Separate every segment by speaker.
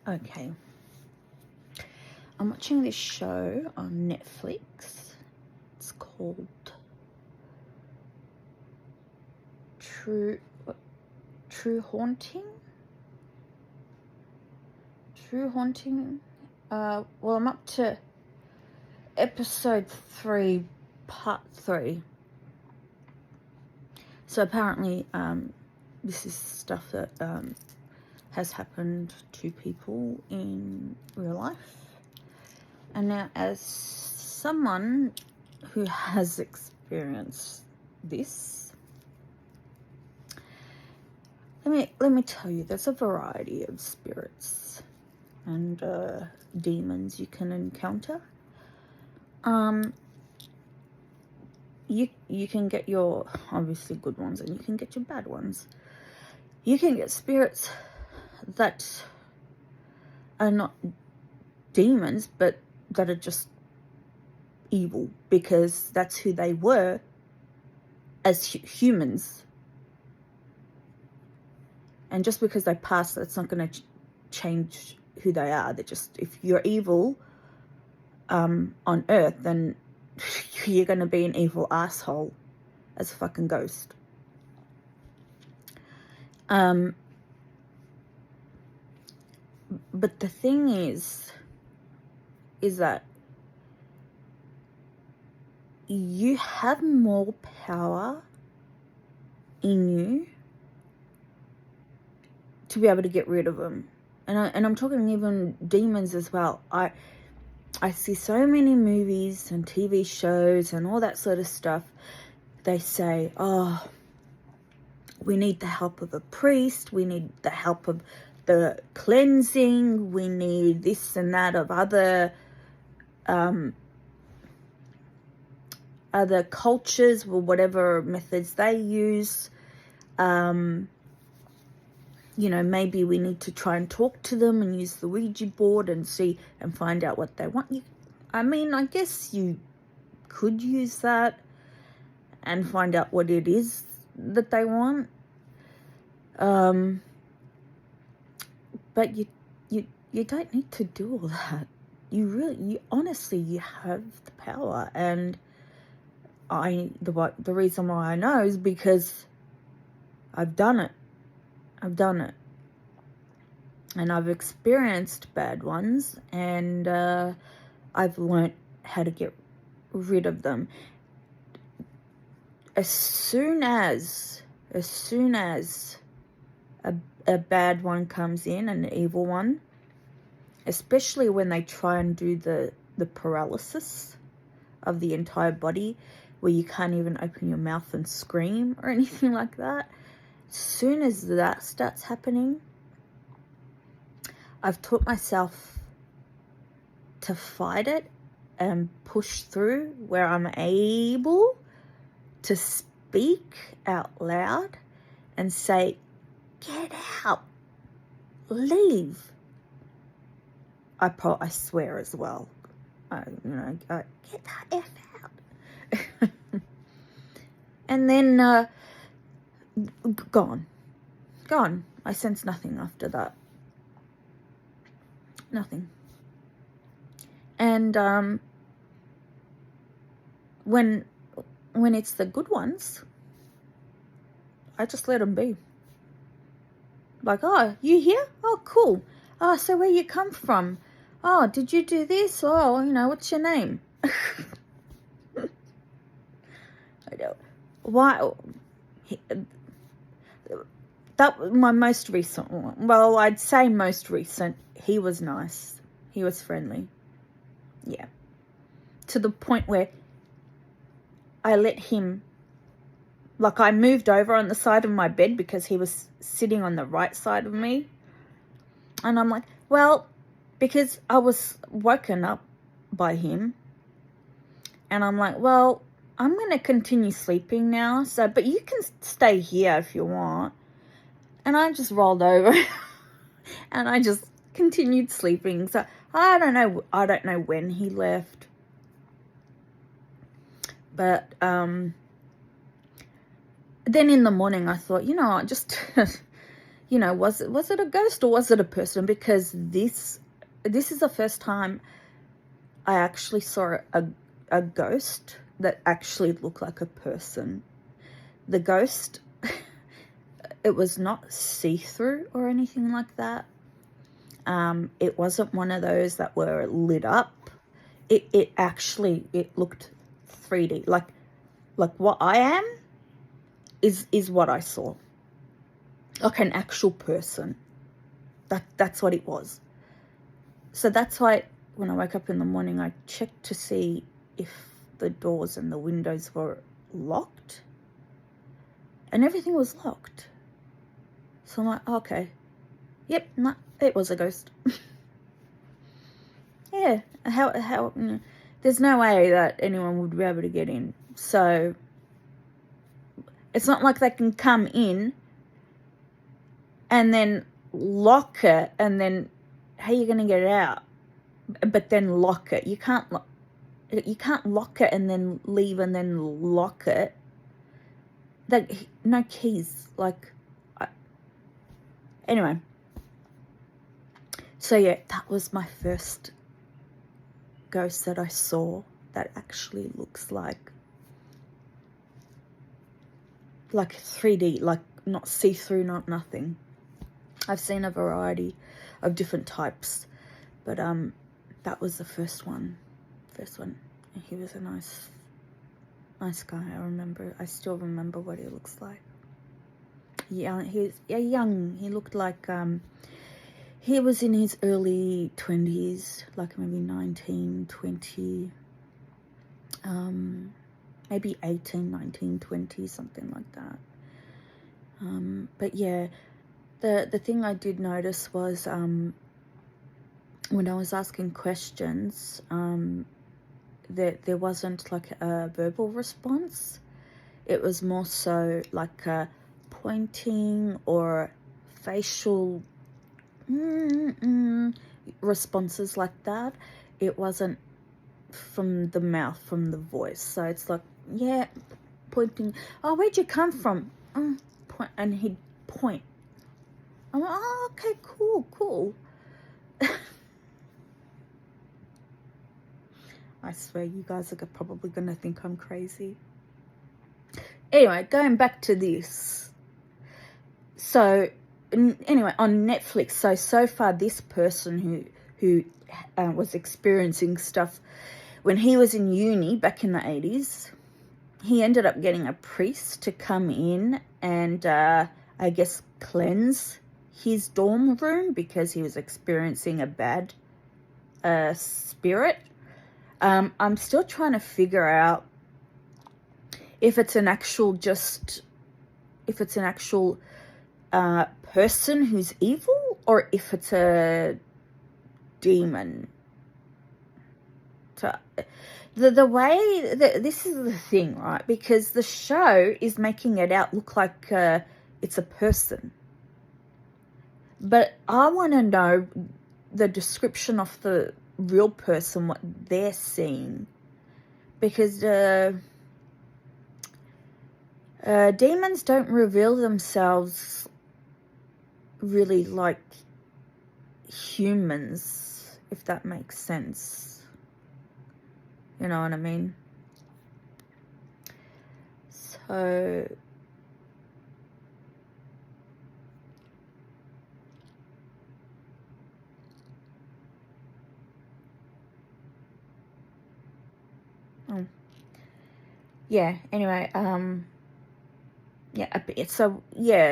Speaker 1: Okay. I'm watching this show on Netflix. It's called True Haunting. True Haunting. Well, I'm up to episode 3, part 3. So apparently, this is stuff that has happened to people in real life. And now, as someone who has experienced this, let me tell you, there's a variety of spirits and demons you can encounter. You can get your obviously good ones, and you can get your bad ones. You can get spirits that are not demons, but that are just evil, because that's who they were as humans. And just because they passed, that's not going to change who they are. They're just, if you're evil on Earth, then you're going to be an evil asshole as a fucking ghost. But the thing is that you have more power in you to be able to get rid of them. And I'm talking even demons as well. I see so many movies and TV shows and all that sort of stuff. They say, oh, we need the help of a priest. We need the help of the cleansing. We need this and that of other cultures, or whatever methods they use. Maybe we need to try and talk to them and use the Ouija board and see and find out what they want. I guess you could use that and find out what it is that they want. But you don't need to do all that. You honestly have the power. And the reason why I know is because I've done it. And I've experienced bad ones, and I've learnt how to get rid of them. As soon as a bad one comes in, an evil one, especially when they try and do the paralysis of the entire body, where you can't even open your mouth and scream or anything like that. As soon as that starts happening, I've taught myself to fight it and push through, where I'm able to speak out loud and say, get out, leave. I swear as well. Get that F out. And then gone. I sense nothing after that. Nothing. And when it's the good ones, I just let them be. Like, oh, you here? Oh, cool. Oh, so where you come from? Oh, did you do this? Oh, what's your name? I don't. Why? That was my most recent one. Well, I'd say most recent. He was nice. He was friendly. Yeah. To the point where I let him, like, I moved over on the side of my bed because he was sitting on the right side of me. And I'm like, well, because I was woken up by him. And I'm like, well, I'm going to continue sleeping now. But you can stay here if you want. And I just rolled over and I just continued sleeping. So I don't know when he left. But then in the morning I thought, just you know, was it a ghost or was it a person? Because this is the first time I actually saw a ghost that actually looked like a person. The ghost, it was not see-through or anything like that. It wasn't one of those that were lit up. It actually, it looked 3D. Like what I am is what I saw. Like an actual person. That's what it was. So that's why when I wake up in the morning, I check to see if the doors and the windows were locked. And everything was locked. So I'm like, okay. Yep, no, it was a ghost. Yeah, how there's no way that anyone would be able to get in. So it's not like they can come in and then lock it and then how are you going to get it out? But then lock it. You can't lock it and then leave and then lock it. No keys. Anyway. So yeah, that was my first ghost that I saw that actually looks like 3D, like not see-through, not nothing. I've seen a variety of different types, but that was the first one. He was a nice guy. I still remember what he looks like. Yeah, he looked like he was in his early 20s, like maybe 19, 20, maybe 18, 19, 20, something like that. But yeah, the thing I did notice was when I was asking questions, that there wasn't like a verbal response. It was more so like a pointing or facial responses like that. It wasn't from the mouth, from the voice. So it's like, yeah, pointing. Oh, where'd you come from? Point, and he'd point. I'm like, oh, okay, cool. I swear you guys are probably going to think I'm crazy. Anyway, going back to this. So, anyway, on Netflix, so far this person who was experiencing stuff when he was in uni back in the 80s, he ended up getting a priest to come in and I guess cleanse his dorm room because he was experiencing a bad spirit. I'm still trying to figure out if it's an actual person who's evil or if it's a demon. So the way this is the thing, right? Because the show is making it out look like it's a person, but I want to know the description of the real person, what they're seeing, because demons don't reveal themselves really like humans, if that makes sense. You know what I mean? So yeah, anyway,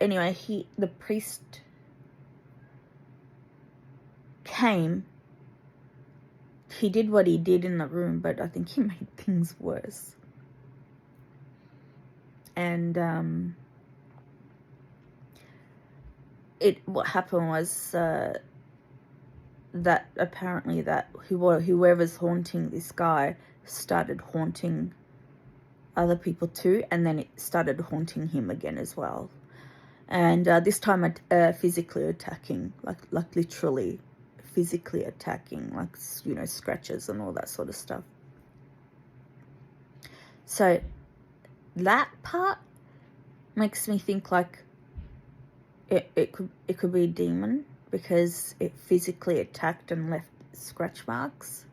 Speaker 1: anyway, the priest came. He did what he did in the room, but I think he made things worse. And what happened was that apparently that whoever's haunting this guy started haunting other people too, and then it started haunting him again as well. And this time physically attacking, like literally physically attacking, like, you know, scratches and all that sort of stuff. So that part makes me think like it could be a demon because it physically attacked and left scratch marks.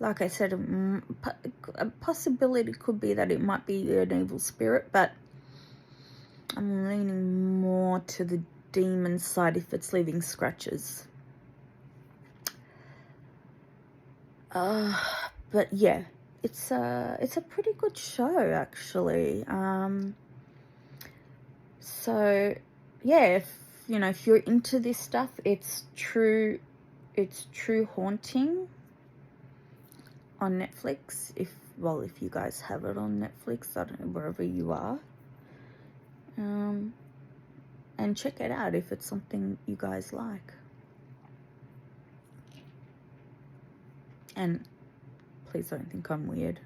Speaker 1: Like I said, a possibility could be that it might be an evil spirit, but I'm leaning more to the demon side if it's leaving scratches. But yeah, it's a pretty good show actually. So yeah, if you're into this stuff, it's true haunting on Netflix. If you guys have it on Netflix, I don't know, wherever you are. And check it out if it's something you guys like. And please don't think I'm weird.